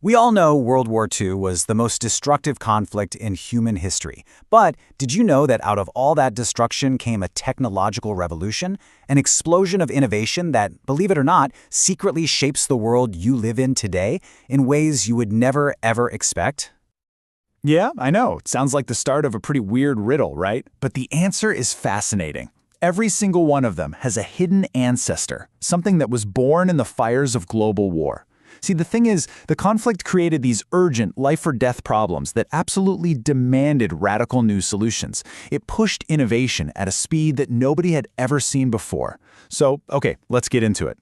We all know World War II was the most destructive conflict in human history. But did you know that out of all that destruction came a technological revolution? An explosion of innovation that, believe it or not, secretly shapes the world you live in today in ways you would never, ever expect? Yeah, I know. It sounds like the start of a pretty weird riddle, right? But the answer is fascinating. Every single one of them has a hidden ancestor, something that was born in the fires of global war. See, the thing is, the conflict created these urgent life-or-death problems that absolutely demanded radical new solutions. It pushed innovation at a speed that nobody had ever seen before. So, okay, let's get into it.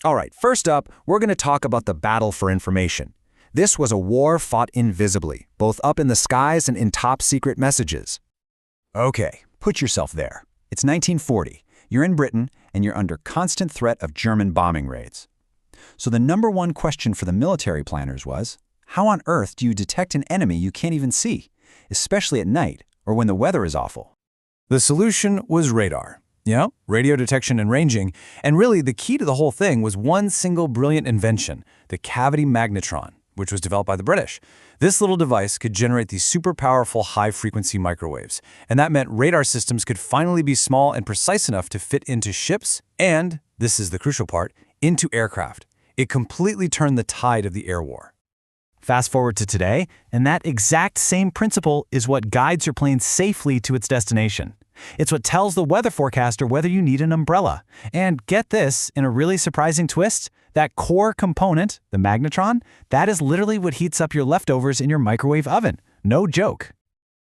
All right, first up, we're going to talk about the battle for information. This was a war fought invisibly, both up in the skies and in top-secret messages. Okay, put yourself there. It's 1940. You're in Britain, and you're under constant threat of German bombing raids. So the number one question for the military planners was, how on earth do you detect an enemy you can't even see, especially at night or when the weather is awful? The solution was radar. Radio detection and ranging, and really the key to the whole thing was one single brilliant invention, the Cavity Magnetron, which was developed by the British. This little device could generate these super powerful high-frequency microwaves, and that meant radar systems could finally be small and precise enough to fit into ships and, this is the crucial part, into aircraft. It completely turned the tide of the air war. Fast forward to today, and that exact same principle is what guides your plane safely to its destination. It's what tells the weather forecaster whether you need an umbrella. And get this, in a really surprising twist, that core component, the magnetron, that is literally what heats up your leftovers in your microwave oven. No joke.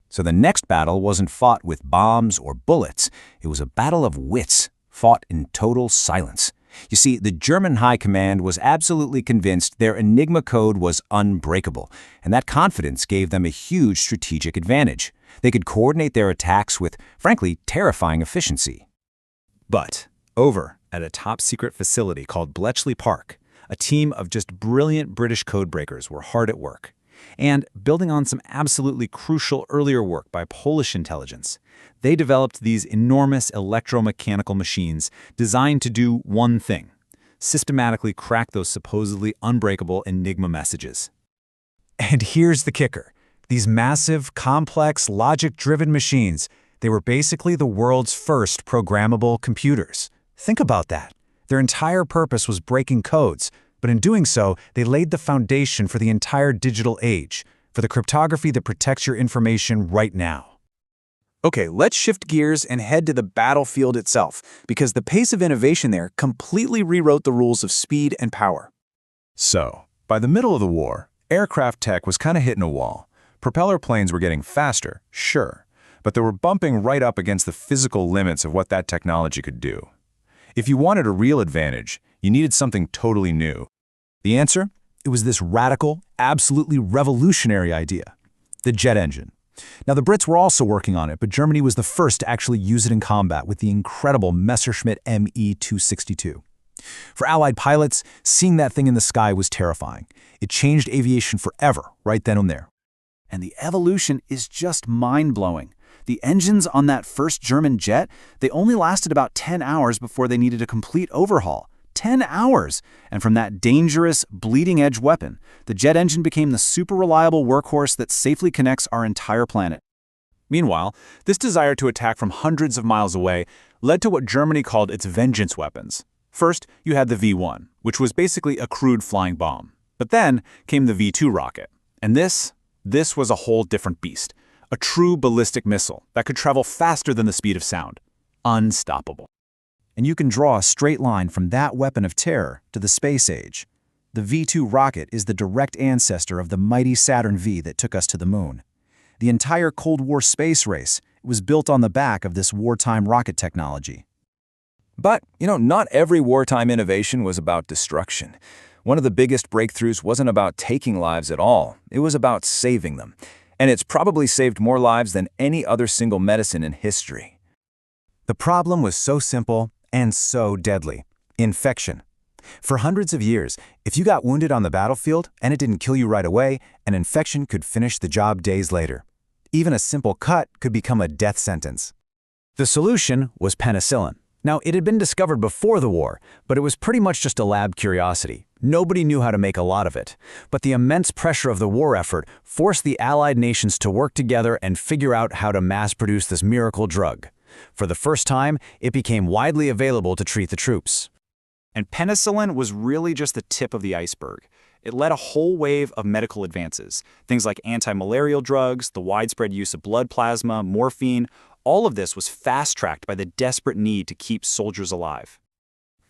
So the next battle wasn't fought with bombs or bullets. It was a battle of wits, fought in total silence. You see, the German high command was absolutely convinced their Enigma code was unbreakable, and that confidence gave them a huge strategic advantage. They could coordinate their attacks with, frankly, terrifying efficiency. But over at a top-secret facility called Bletchley Park, a team of just brilliant British codebreakers were hard at work. And building on some absolutely crucial earlier work by Polish intelligence, they developed these enormous electromechanical machines designed to do one thing: systematically crack those supposedly unbreakable Enigma messages. And here's the kicker. These massive, complex, logic-driven machines, they were basically the world's first programmable computers. Think about that. Their entire purpose was breaking codes, but in doing so, they laid the foundation for the entire digital age, for the cryptography that protects your information right now. Okay, let's shift gears and head to the battlefield itself, because the pace of innovation there completely rewrote the rules of speed and power. So, by the middle of the war, aircraft tech was kind of hitting a wall. Propeller planes were getting faster, sure, but they were bumping right up against the physical limits of what that technology could do. If you wanted a real advantage, you needed something totally new. The answer? It was this radical, absolutely revolutionary idea: the jet engine. Now, the Brits were also working on it, but Germany was the first to actually use it in combat with the incredible Messerschmitt Me-262. For Allied pilots, seeing that thing in the sky was terrifying. It changed aviation forever, right then and there. And the evolution is just mind-blowing. The engines on that first German jet, they only lasted about 10 hours before they needed a complete overhaul. 10 hours! And from that dangerous, bleeding-edge weapon, the jet engine became the super reliable workhorse that safely connects our entire planet. Meanwhile, this desire to attack from hundreds of miles away led to what Germany called its vengeance weapons. First, you had the V-1, which was basically a crude flying bomb. But then came the V-2 rocket. And this was a whole different beast. A true ballistic missile that could travel faster than the speed of sound. Unstoppable. And you can draw a straight line from that weapon of terror to the space age. The V-2 rocket is the direct ancestor of the mighty Saturn V that took us to the moon. The entire Cold War space race was built on the back of this wartime rocket technology. But, not every wartime innovation was about destruction. One of the biggest breakthroughs wasn't about taking lives at all. It was about saving them. And it's probably saved more lives than any other single medicine in history. The problem was so simple and so deadly: infection. For hundreds of years, if you got wounded on the battlefield and it didn't kill you right away, an infection could finish the job days later. Even a simple cut could become a death sentence. The solution was penicillin. Now, it had been discovered before the war, but it was pretty much just a lab curiosity. Nobody knew how to make a lot of it. But the immense pressure of the war effort forced the Allied nations to work together and figure out how to mass-produce this miracle drug. For the first time, it became widely available to treat the troops. And penicillin was really just the tip of the iceberg. It led a whole wave of medical advances. Things like anti-malarial drugs, the widespread use of blood plasma, morphine. All of this was fast-tracked by the desperate need to keep soldiers alive.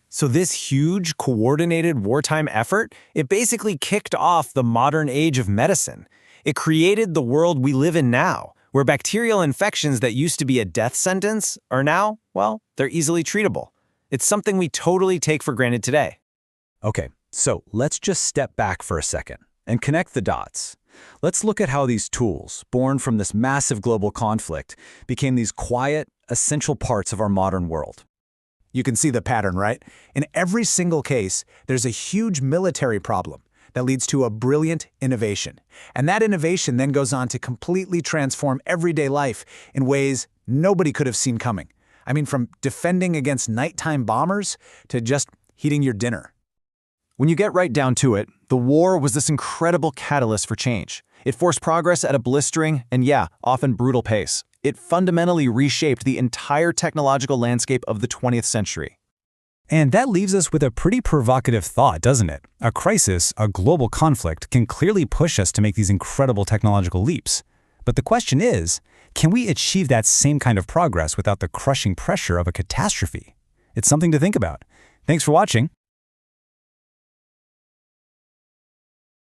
So this huge, coordinated wartime effort, it basically kicked off the modern age of medicine. It created the world we live in now, where bacterial infections that used to be a death sentence are now, well, they're easily treatable. It's something we totally take for granted today. Okay, so let's just step back for a second and connect the dots. Let's look at how these tools, born from this massive global conflict, became these quiet, essential parts of our modern world. You can see the pattern, right? In every single case, there's a huge military problem that leads to a brilliant innovation. And that innovation then goes on to completely transform everyday life in ways nobody could have seen coming. I mean, from defending against nighttime bombers to just heating your dinner. When you get right down to it, the war was this incredible catalyst for change. It forced progress at a blistering and, yeah, often brutal pace. It fundamentally reshaped the entire technological landscape of the 20th century. And that leaves us with a pretty provocative thought, doesn't it? A crisis, a global conflict, can clearly push us to make these incredible technological leaps. But the question is, can we achieve that same kind of progress without the crushing pressure of a catastrophe? It's something to think about. Thanks for watching.